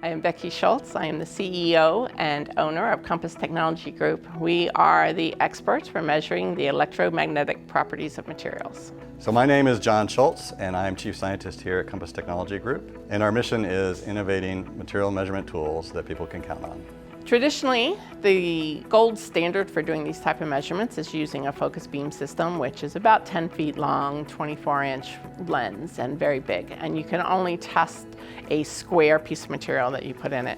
I am Becky Schultz. I am the CEO and owner of Compass Technology Group. We are the experts for measuring the electromagnetic properties of materials. So my name is John Schultz, and I'm Chief Scientist here at Compass Technology Group. And our mission is innovating material measurement tools that people can count on. Traditionally, the gold standard for doing these type of measurements is using a focus beam system, which is about 10 feet long, 24-inch lens, and very big. And you can only test a square piece of material that you put in it.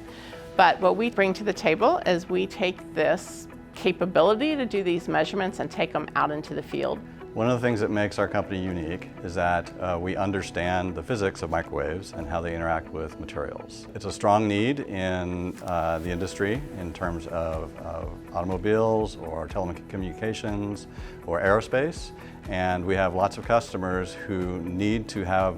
But what we bring to the table is we take this capability to do these measurements and take them out into the field. One of the things that makes our company unique is that we understand the physics of microwaves and how they interact with materials. It's a strong need in the industry in terms of automobiles or telecommunications or aerospace, and we have lots of customers who need to have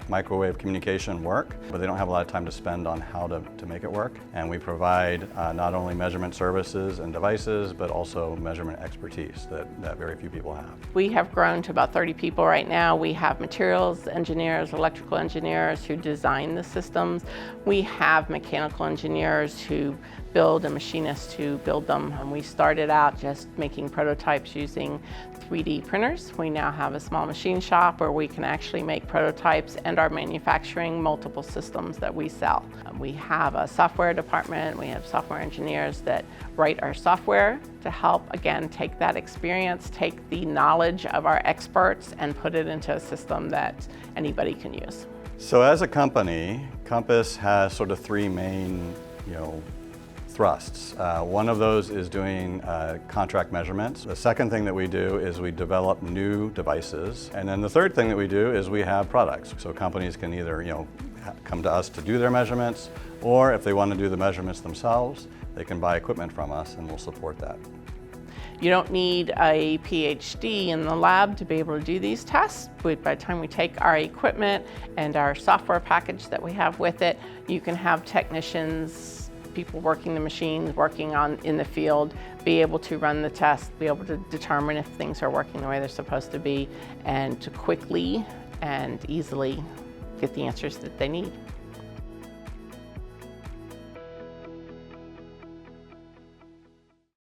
microwave communication work, but they don't have a lot of time to spend on how to make it work. And we provide not only measurement services and devices, but also measurement expertise that very few people have. We have grown to about 30 people right now. We have materials engineers, electrical engineers who design the systems. We have mechanical engineers who build and machinists who build them. And we started out just making prototypes using 3D printers. We now have a small machine shop where we can actually make prototypes and are manufacturing multiple systems that we sell. We have a software department. We have software engineers that write our software to help, again, take that experience, take the knowledge of our experts and put it into a system that anybody can use. So as a company, Compass has sort of three main thrusts. One of those is doing contract measurements. The second thing that we do is we develop new devices. And then the third thing that we do is we have products. So companies can either come to us to do their measurements, or if they want to do the measurements themselves, they can buy equipment from us and we'll support that. You don't need a PhD in the lab to be able to do these tests. By the time we take our equipment and our software package that we have with it, you can have technicians, people working the machines, working in the field, be able to run the test, be able to determine if things are working the way they're supposed to be, and to quickly and easily get the answers that they need.